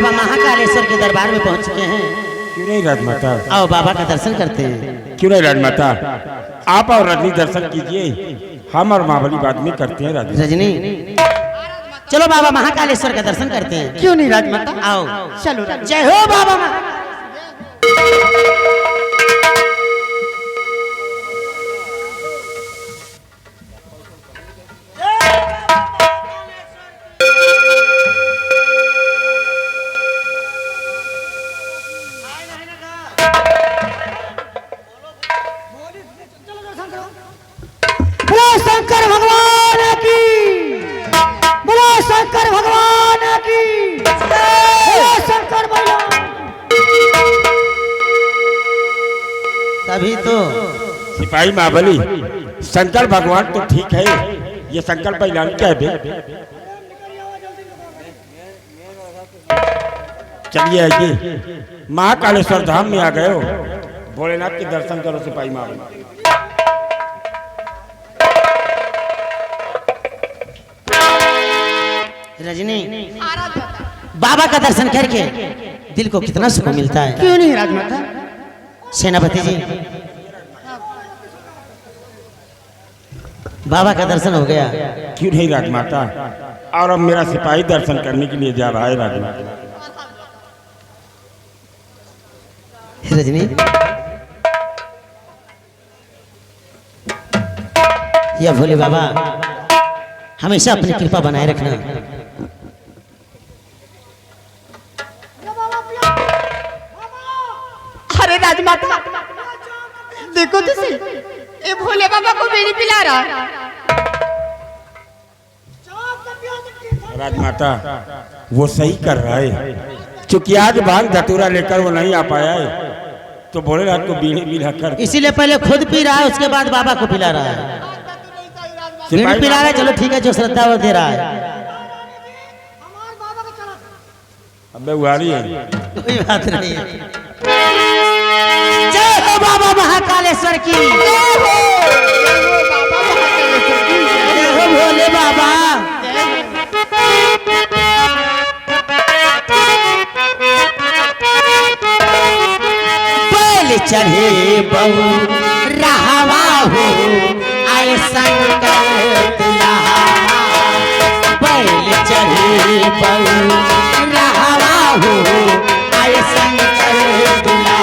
बाबा महाकालेश्वर के दरबार में पहुंच चुके हैं। क्यों नहीं राजमाता? आओ बाबा का दर्शन करते हैं। क्यों नहीं राजमाता, आप और रजनी दर्शन कीजिए, हम और महाबली बाद में करते हैं। रजनी चलो बाबा महाकालेश्वर का दर्शन करते हैं। क्यों नहीं राजमाता? आओ चलो। जय हो बाबा शंकर भगवान की, बोलो शंकर भगवान की, बोलो शंकर भगवान। तभी तो सिपाही महाबली, शंकर भगवान तो ठीक है, ये शंकर पहलवान क्या है? चलिए आइए, महाकालेश्वर धाम में आ गए हो, भोलेनाथ के दर्शन करो सिपाही महाबली। रजनी बाबा का दर्शन करके दिल को कितना सुकून मिलता है। क्यों नहीं राजमाता? सेनापति जी बाबा का दर्शन हो गया। क्यों नहीं राजमाता, और अब मेरा सिपाही दर्शन करने के लिए जा रहा है राजमाता। रजनी या भोले बाबा हमेशा अपनी कृपा बनाए रखना। अरे राजमाता देखो तो सही, ये भोले बाबा को बीड़ी पिला रहा है। राजमाता वो सही कर रहा है, चूंकि आज भांग धतूरा लेकर वो नहीं आ पाया है, तो भोलेनाथ को बीड़ी पिला कर, इसीलिए पहले खुद पी रहा है, उसके बाद बाबा को पिला रहा है। बीड़ी पिला रहा है, चलो ठीक है, जो श्रद्धा वो दे रहा है। अबे उहारी है, कोई बात नहीं है। जय हो बाबा महाकालेश्वर की, जय हो भोले बाबा। बैल चढ़े बहु रहवा हो, आए शंकर दुल्हा। बैल चढ़े बहु रहवा हो, आए शंकर दुल्हा।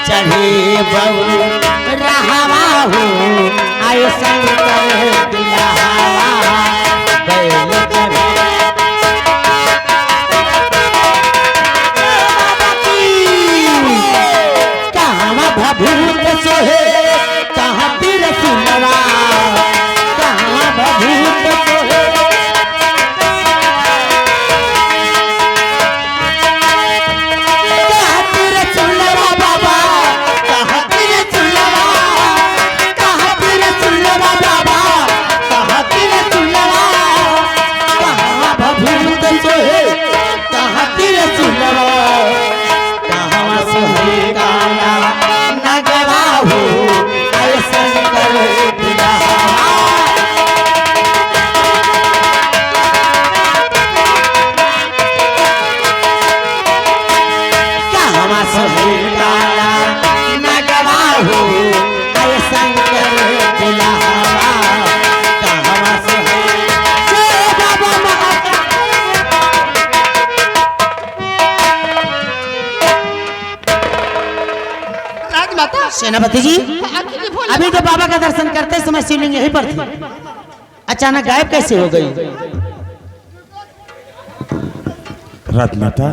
चढ़े बहु रहवा हो, आए शंकर दुल्हा। बैल चढ़े भभूत सोहे, कहाँ तिरसुलवा, कहाँ भभूत सोहे। कहाँ तिरसुलवा बाबा, कहाँ तिरसुलवा, कहाँ तिरसुलवा बाबा, कहाँ तिरसुलवा। कहाँ भभूत सोहे, कहाँ तिरसुलवा, कहाँ सोहे काला नगवा हो, आए शंकर दुल्हा। कहाँ सोहे काला नगवा हो, आए शंकर दुल्हा। कहाँ सोहे जय बाबा राजमाता सेनापति जी अभी तो बाबा का दर्शन करते समय शिवलिंग यहीं पर थी, अचानक गायब कैसे हो गई? राजमाता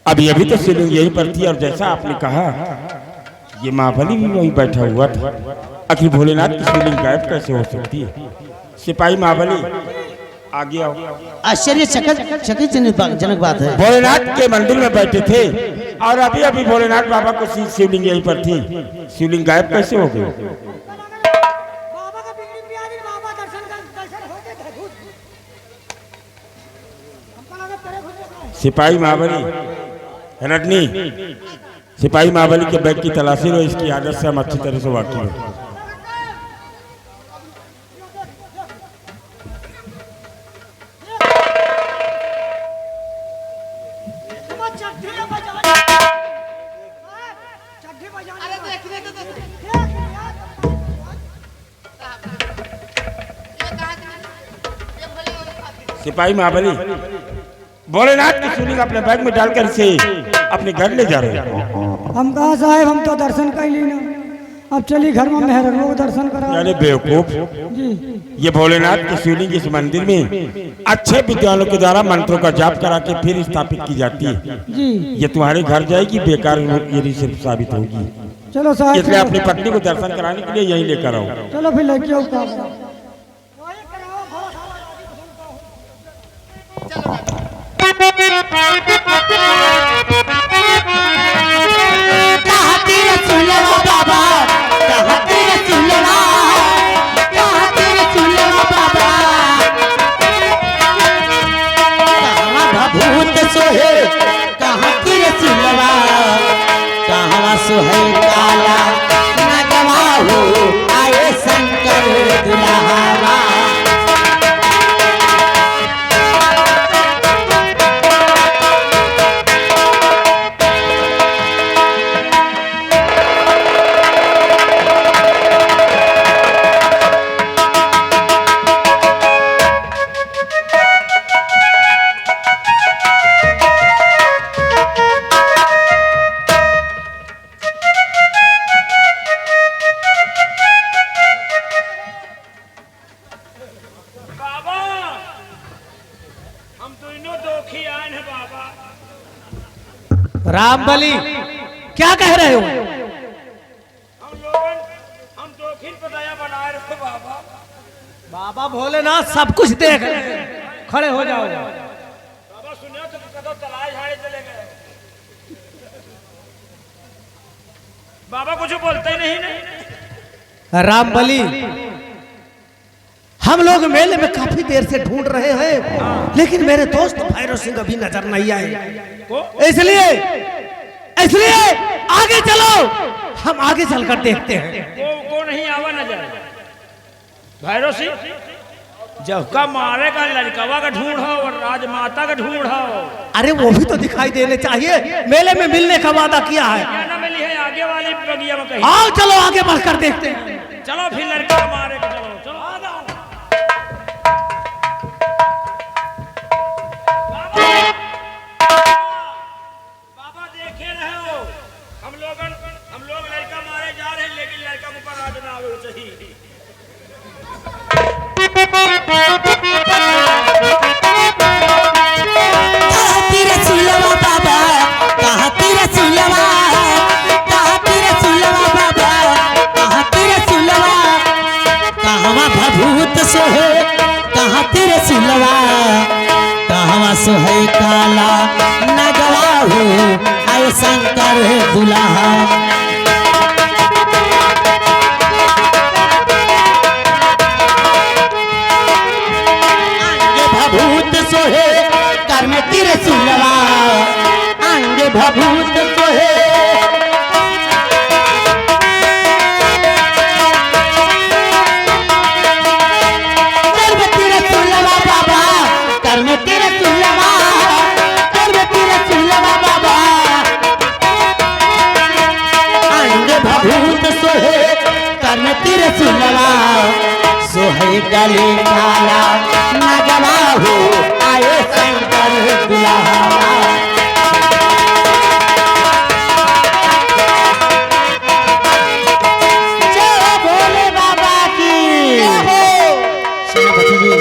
अभी अभी तो शिवलिंग यहीं पर थी, और जैसा आपने कहा ये महाबली भी वहीं बैठा हुआ था। आखिर भोलेनाथ की शिवलिंग गायब कैसे हो सकती है? सिपाही महाबली आगे आओ। आश्चर्यजनक बात है। भोलेनाथ के मंदिर में बैठे थे और अभी अभी भोलेनाथ बाबा को शिवलिंग यहीं पर थी, शिवलिंग गायब कैसे हो गई? सिपाही महाबली रजनी सिपाही महाबली के बैग की तलाशी लो, इसकी आदत से हम अच्छी तरह से वाकिफ हैं। अरे देखने तो दे। सिपाही महाबली भोलेनाथ की शिवलिंग अपने बैग में डालकर इसे अपने घर ले जा रहे हैं। हम कहा साहब, हम तो दर्शन कर ली ना, अब चली घर में मेहरनों को दर्शन करा। अरे बेवकूफ, जी ये भोलेनाथ की शिवलिंग इस मंदिर में अच्छे विद्वानों के द्वारा मंत्रों का जाप करा के फिर स्थापित की जाती है। जी ये तुम्हारे घर जाएगी, बेकार ये सिर्फ साबित होगी। चलो साहब, इसलिए अपनी पत्नी को दर्शन कराने के लिए यही लेकर आओ। चलो फिर लेके आओ का। कहाँ तेरा सुलवा बाबा, कहाँ तेरा सुलवा, कहाँ तेरा सुलवा बाबा, कहाँ भभूत सोहे, कहाँ तेरा सुलवा, कहाँ सोहे काला नगवा हो आए शंकर दुल्हावा। बाबा, हम दोनों दोखी आए हैं बाबा। रामबली क्या कह रहे हो? हम दोखी पताया बनाए रखो बाबा। बाबा भोलेनाथ सब कुछ देख रहे हैं, खड़े हो जाओ। बाबा सुनियो तो कदो तलाश हाड़े चले गए। बाबा कुछ बोलते ही नहीं। रामबली, हम लोग मेले में काफी देर से ढूंढ रहे हैं, लेकिन मेरे दोस्त भैरव सिंह अभी नजर नहीं आए। इसलिए आगे चलो, हम आगे चलकर देखते हैं। को नहीं आवा नजर। भैरव सिंह जब का मारे का लड़कवा का ढूंढो और राजमाता का ढूंढो। अरे वो भी तो दिखाई देने चाहिए, मेले में मिलने का वादा किया है। क्या ना मिली है आगे वाली बगिया में कहीं। आओ चलो आगे बढ़कर देखते हैं। चलो फिर लड़का मारे का चलो चलो। बाबा देखे रहे हो, हम लोग लड़का मारे जा रहे हैं, लेकिन लड़का के ऊपर राज ना आवे चाहिए। कहाँ तेरा सुलवा बाबा, कहाँ तेरा सुलवा, कहाँ तेरा सुलवा बाबा, कहाँ तेरा सुलवा, कहाँ भभूत सोहे, कहाँ तेरा सुलवा, कहाँ सोहे काला नगवा हो आए शंकर दुल्हा। भभूत सोहे कर में तेरे सुलवा, अंग भभूत सोहे। कर में तेरे सुलवा बाबा, कर में तेरे सुलवा, कर में तेरे सुलवा बाबा, अंग भभूत सोहे कर में तेरे सुलवा, सोहे गले काला नगवा हो आए शंकर दुल्हा। जय भोले बाबा की। सेनापति जी,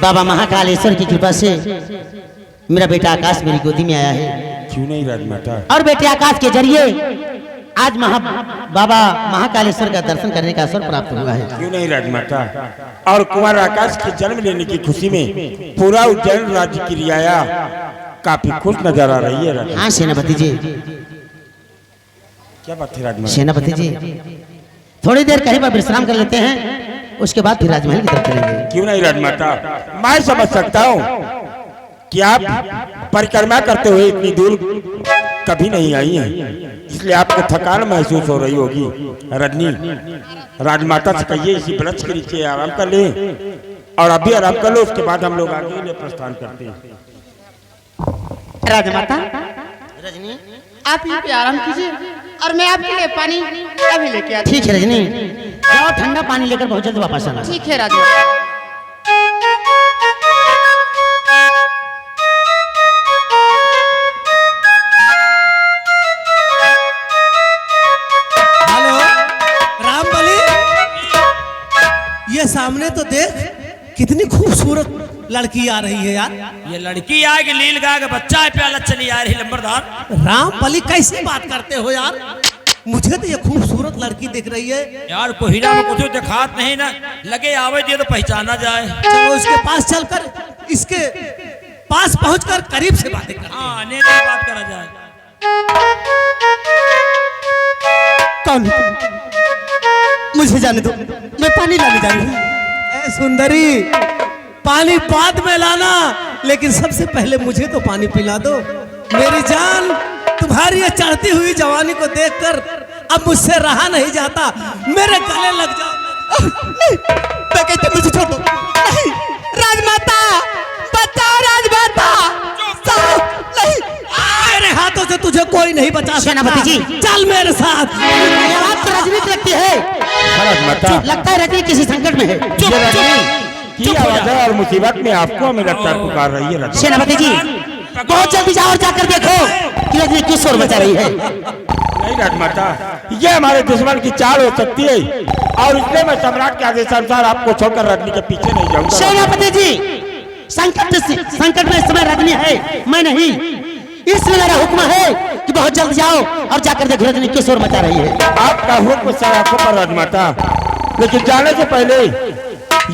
बाबा महाकालेश्वर की कृपा से मेरा बेटा आकाश मेरी गोदी में आया है। क्यों नहीं राजमाता? और बेटे आकाश के जरिए आज बाबा महाकालेश्वर का दर्शन करने का अवसर प्राप्त हुआ है। क्यों नहीं राजमाता? और कुमार आकाश के जन्म लेने की खुशी में पूरा उज्जैन राज्य की रियाया काफी खुश नजर आ रही है। हाँ सेनापति जी। क्या बात है राजमाता? सेनापति जी, थोड़ी देर कहीं पर विश्राम कर लेते हैं, उसके बाद फिर राजमहल की तरफ चलेंगे। क्यों नहीं राजमाता? मैं समझ सकता हूँ कि आप परिक्रमा करते हुए इतनी दूर कभी नहीं आई हैं, इसलिए आपको थकान महसूस हो रही होगी। रजनी, राजमाता से कहिए इसी वृक्ष के नीचे आराम कर ले और अभी आराम कर लो, उसके बाद हम लोग आगे के लिए प्रस्थान करते हैं। राजमाता रजनी, आप यहाँ पे आराम कीजिए और मैं आपके लिए पानी अभी लेके आती ठीक है रजनी, जाओ ठंडा पानी लेकर बहुत जल्द वापस आना। हूँ। ठीक है राजमाता। हेलो रामबली, ये सामने तो देख कितनी खूबसूरत लड़की आ रही है यार। ये लड़की आएगी लील गाय का बच्चा है प्याला चली आ रही लंबरदार। रामबली कैसे बात करते हो यार, मुझे तो ये खूबसूरत लड़की दिख रही है। यार को हीरा में कुछ दिखात नहीं ना, लगे आवे दिए तो पहचाना जाए। चलो इसके पास चलकर इसके पास पहुंचकर करीब से बातें कर। हाँ ने बात करा जाए। कौन है? मुझे जाने दो, मैं पानी लाने जा रही हूँ। ए सुंदरी, पानी बाद में लाना, लेकिन सबसे पहले मुझे तो पानी पिला दो। मेरी जान, तुम्हारी ये चढ़ती हुई जवानी को देखकर अब मुझसे रहा नहीं जाता, मेरे गले लग जाओ। मैं कहती मुझे छोड़ दो। नहीं राजमाता, बचाओ राजमाता। नहीं, मेरे हाथों से तुझे कोई नहीं बचा सकता। सेनापति जी, चल मेरे साथ। ये बात तो रजनी की लगती है। राजमाता, लगता है रजनी किसी संकट में है। ये रजनी की आवाज है और मुसीबत में आपको हमें लगता है पुकार रही है। रजनी, सेनापति जी, बहुत जल्दी जाओ और जाकर देखो कि रजनी किस ओर बचा रही है। नहीं राजमाता, ये हमारे दुश्मन की चाल हो सकती है और इसलिए मैं सम्राट के आदेश अनुसार आपको छोड़कर रजनी के पीछे नहीं जाऊंगा। सेनापति जी, संकट में इस समय रजनी है, मैं नहीं। इसलिए मेरा हुक्म है कि बहुत जल्द जाओ और जाकर देखो रजनी किस ओर मचा रही है। आपका हुक्म सराखों पर राजमाता, लेकिन जाने से पहले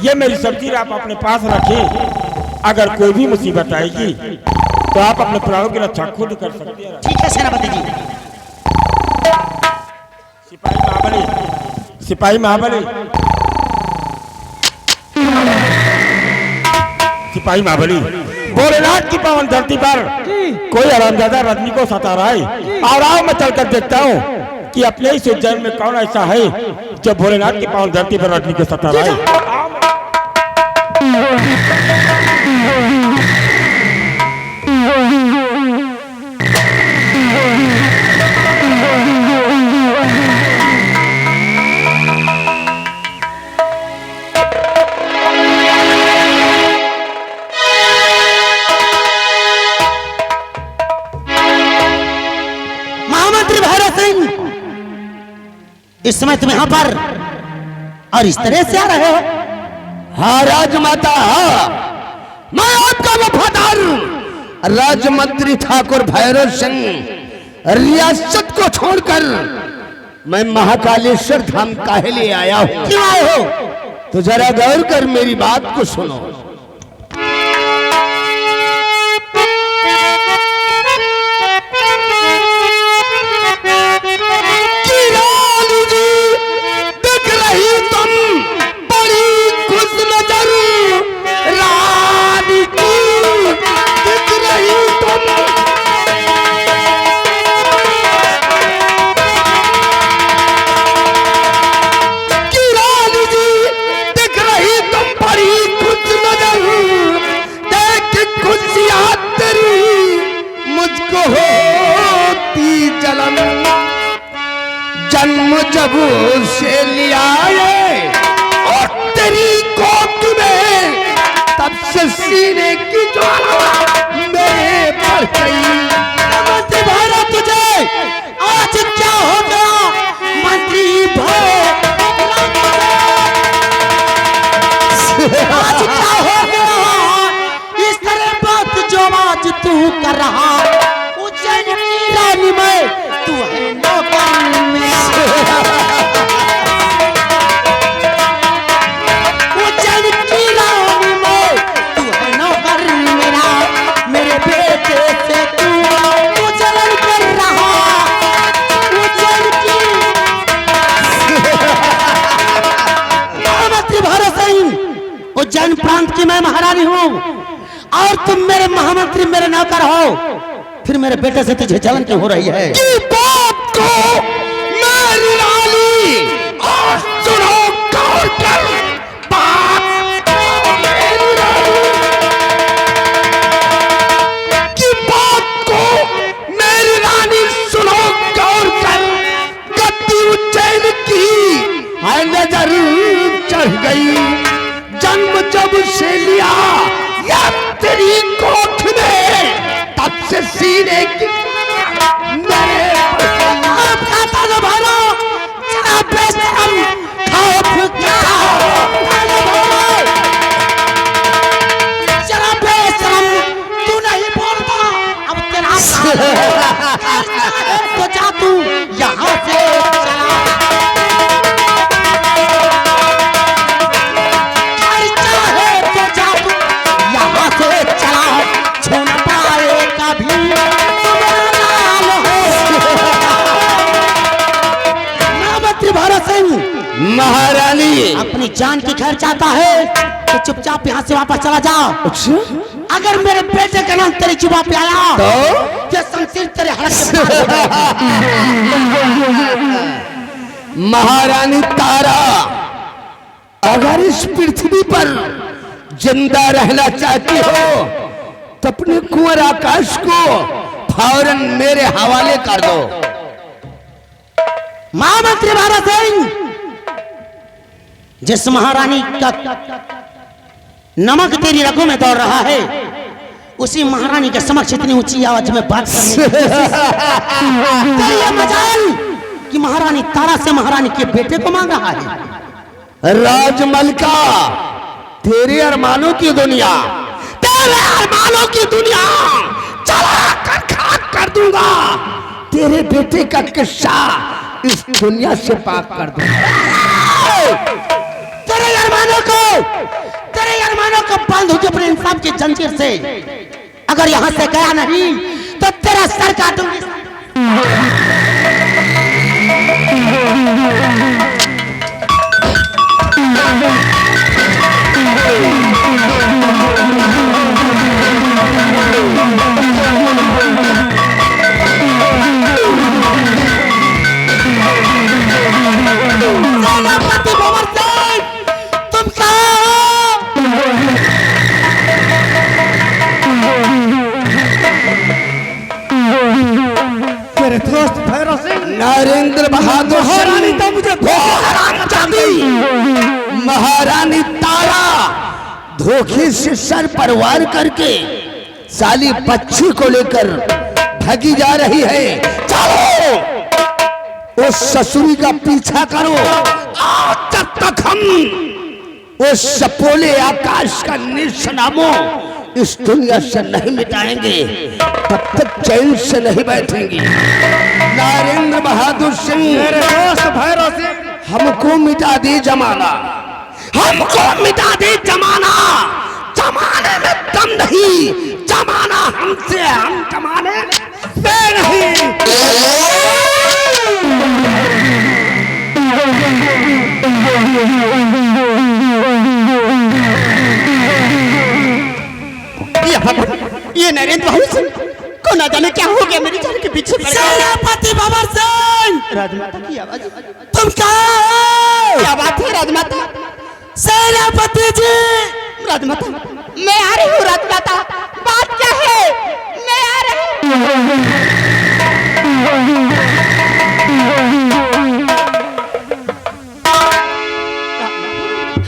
ये मेरी शमशीर आप अपने पास रखें। अगर कोई भी मुसीबत आएगी तो आप अपने प्राणों की रक्षा खुद कर सकते हैं। ठीक है सेनापति जी। सिपाही महाबली, सिपाही महाबली, सिपाही महाबली, भोलेनाथ की पावन धरती पर कोई हरामजादा रजनी को सता रहा है। और आओ मैं चलकर देखता हूँ कि अपने इस उज्जैन में कौन ऐसा है जो भोलेनाथ की पावन धरती पर रजनी को सता रहा है। इस समय तुम यहाँ पर और इस तरह से आ रहे हो? हाँ राजमाता, हाँ, मैं आपका वफादार राजमंत्री ठाकुर भैरव सिंह रियासत को छोड़कर मैं महाकालेश्वर धाम काहे लिए आया हूँ। क्यों आए हो? तो जरा गौर कर मेरी बात को सुनो। जन्म जब से लिया है और तेरी कोख में, तब से सीने की ज्वाला मेरे पर गई। मंत्री भैरव, तुझे आज क्या हो गया? मंत्री भैरव, आज क्या हो गया? इस तरह बात जो आज तू कर रहा, उज्जैन की रानी में तू है नौकर मेरा। उज्जैन की रानी में तू है नौकर मेरा। मेरे बेटे से तू जलन कर रहा। उज्जैन की मंत्री भैरव सिंह, उज्जैन प्रांत की मैं महारानी हूँ और तुम मेरे महामंत्री मेरे नौकर हो, फिर मेरे बेटे से तुझे जलन क्यों हो रही है? की बात को मेरी रानी और सुनो गौर कर, बात मेरी रानी की बात को मेरी रानी सुनो गौर कर। गद्दी उज्जैन की है नजर चढ़ गई, जन्म जब से लिया या तेरी कोख में, तब से सीने की मेरे खाता लो भालो, जरा बेशरम खाओ जरा बेशरम, तू नहीं बोलता, अब तेरा तो जा तू यहाँ से चला। चाहे तो जा तू यहाँ से चला, छू न पाए कभी तुम्हारा लाल हो। महामंत्री भरत सिंह महारानी अपनी जान की खैर चाहता है तो चुपचाप यहाँ से वापस चला जाओ। अगर मेरे बेटे का नाम तेरी जुबान पे आया तो शमशीर तेरे हलक से पार हो जाएगी। महारानी तारा, अगर इस पृथ्वी पर जिंदा रहना चाहती हो तो अपने कुंवर आकाश को फौरन मेरे हवाले कर दो। महामंत्री भरत सिंह, जिस महारानी का नमक तेरी रगों में दौड़ रहा है, उसी महारानी के समक्ष इतनी ऊंची आवाज में बात करने की तेरी ये मजाल कि महारानी तारा से महारानी के बेटे को मांग रहा है। राजमलका, तेरे अरमानों की दुनिया, तेरे अरमानों की दुनिया चला कर खाक कर दूंगा। तेरे बेटे का किस्सा इस दुनिया से पाक कर दूंगा। तेरे अरमानों को बांध के अपने इंसाफ की जंजीर से, अगर यहाँ से गया नहीं तो तेरा सर काटूंगी। सेनापति भंवर सिंह, तुम कहाँ हो? मेरे दोस्त भैरव सिंह, नरेंद्र बहादुर महारानी तो मुझे महारानी तारा धोखे से सर पर वार करके साली बच्ची को लेकर भागी जा रही है। चलो उस ससुरी का पीछा करो, आज तक तक हम उस सपोले आकाश का निशानामो इस दुनिया से नहीं मिटाएंगे, तब तक चैन से नहीं बैठेंगे। नरेंद्र बहादुर सिंह, मेरे दोस्त भैरव सिंह, हमको मिटा दे जमाना, हमको मिटा दे जमाना। जमाने में दम नहीं, जमाना हमसे, हम जमाने से नहीं। ये नरेंद्र बहादुर सिंह को ना जाने क्या हो गया, मेरी जान के पीछे पड़ गया। सेनापति भंवर सिंह, राजमाता की आवाज, तुम कहाँ हो? क्या बात है राजमाता? सेनापति जी, राजमाता मैं आ रही हूँ। राजमाता बात क्या है? मैं आ रही हूँ।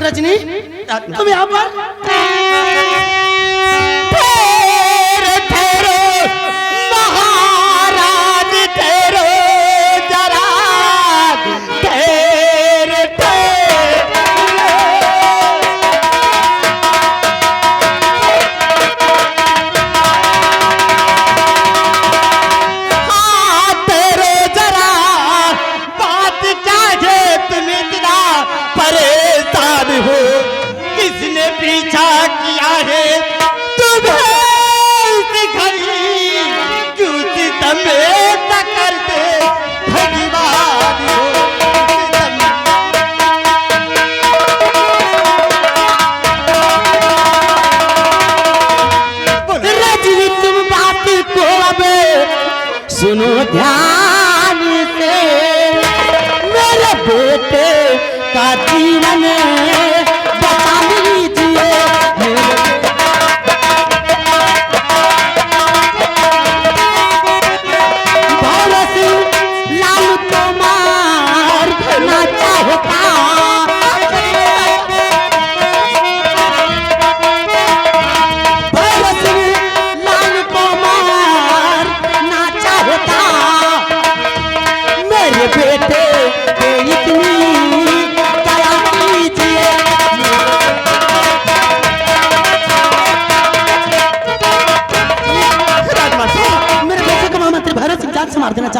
रजनी, तुम यहाँ पर? परेशान हो, किसने पीछा किया है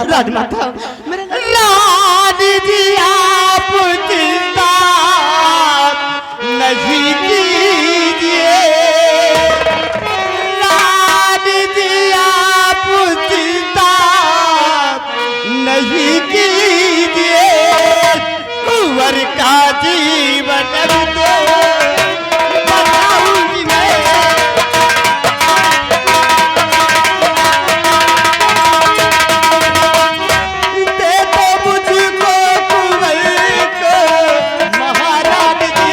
राजमाता रानी जी आप चिंता नहीं कीजिए, रानी जी आप चिंता नहीं कीजिए, कुंवर का जीवन तो बताऊंगी मैं। दे दो मुझको कुंवर को महारानी जी,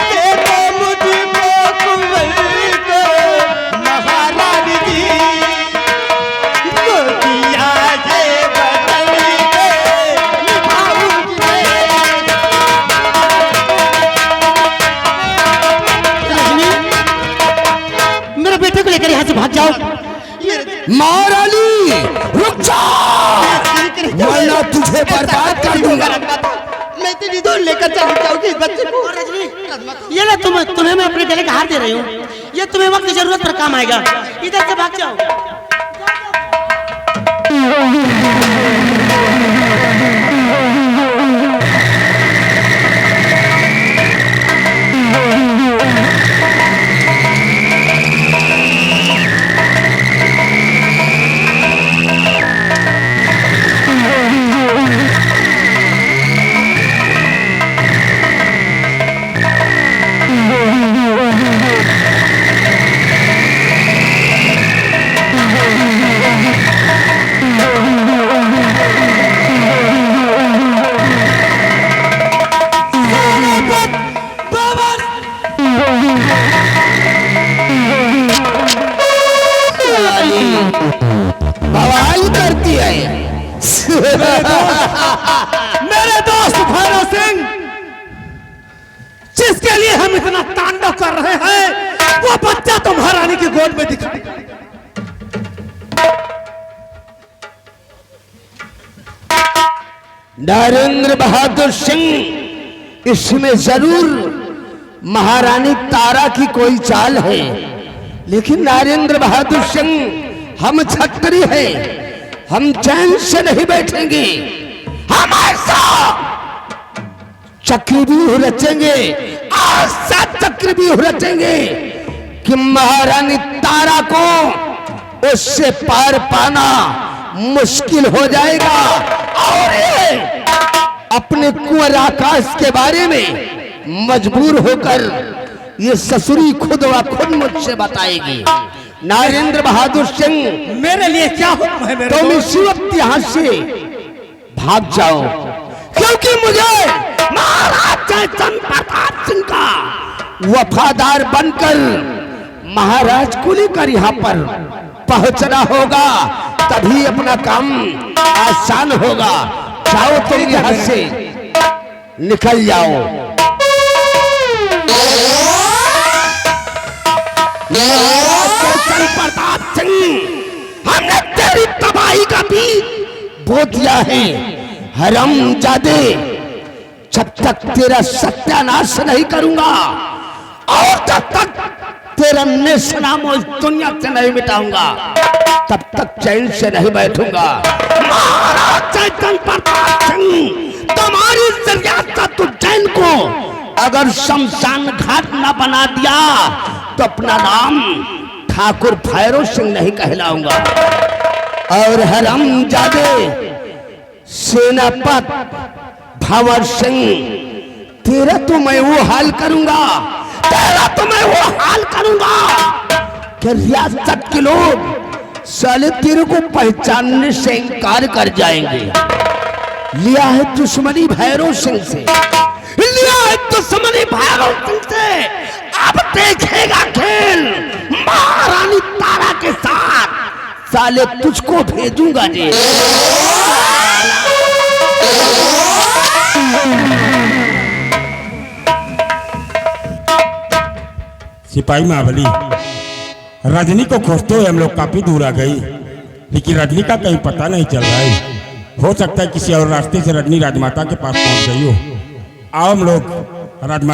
दे दो मुझको कुंवर को महारानी जी, तो दिया ये बदल के निभाऊंगी मैं। मेरे बेटे को लेकर यहाँ से भाग जाओ। महारानी रुक जा, वरना तुझे बर्बाद कर दूंगा। मैं तेरी दूर लेकर चली जाऊंगी इस बच्चे को। ये ना तुम्हें मैं अपने गले का हार दे रही हूँ, ये तुम्हें वक्त की जरूरत पर काम आएगा। इधर से भाग जाओ। बवाल करती है। मेरे दोस्त भैरव सिंह, जिसके लिए हम इतना तांडव कर रहे हैं, वो बच्चा तो महारानी की गोद में दिखाई दे। नरेंद्र बहादुर सिंह, इसमें जरूर महारानी तारा की कोई चाल है, लेकिन नरेंद्र बहादुर सिंह हम छत्री हैं, हम चैन से नहीं बैठेंगे। हम ऐसा चक्रव्यूह रचेंगे, ऐसा चक्रव्यूह रचेंगे कि महारानी तारा को उससे पार पाना मुश्किल हो जाएगा। और ये अपने कुंवर आकाश के बारे में मजबूर होकर ये ससुरी खुद व खुद मुझसे बताएगी। नरेंद्र बहादुर सिंह, मेरे लिए क्या हुक्म है मेरे तुम दोस्त? इसी वक्त यहाँ से भाग जाओ, क्योंकि मुझे महाराज जयचंद प्रताप सिंह का वफादार बनकर महाराज को लेकर यहाँ पर पहुंचना होगा, तभी अपना काम आसान होगा। जाओ तुम यहाँ से निकल जाओ। जयचंद प्रताप सिंह, हमने तेरी तबाही का बीज बो दिया है। हरामजादे, जब तक तेरा सत्यानाश नहीं करूंगा और जब तक तेरा नेशनाम इस दुनिया से नहीं मिटाऊंगा, तब तक चैन से नहीं बैठूंगा। महाराज जयचंद प्रताप सिंह, तुम्हारी जरिया तो चैन को अगर शमशान घाट न बना दिया तो अपना नाम ठाकुर भैरव सिंह नहीं कहलाऊंगा। और हरामजादे सेनापत भंवर सिंह, तेरा तो मैं वो हाल करूंगा, तेरा तो मैं वो हाल करूंगा कि रियासत के लोग साले तेरे को पहचानने से इनकार कर जाएंगे। लिया है दुश्मनी भैरव सिंह से, लिया है दुश्मनी भैरव सिंह से, अब देखेगा खेल महारानी तारा के साथ। साले तुझको भेजूंगा जी। सिपाही महाबली, रजनी को खोजते हुए हम लोग काफी दूर आ गई, लेकिन रजनी का कहीं पता नहीं चल रहा है। हो सकता है किसी और रास्ते से रजनी राजमाता के पास पहुंच गई हो। आओ हम लोग राजमाता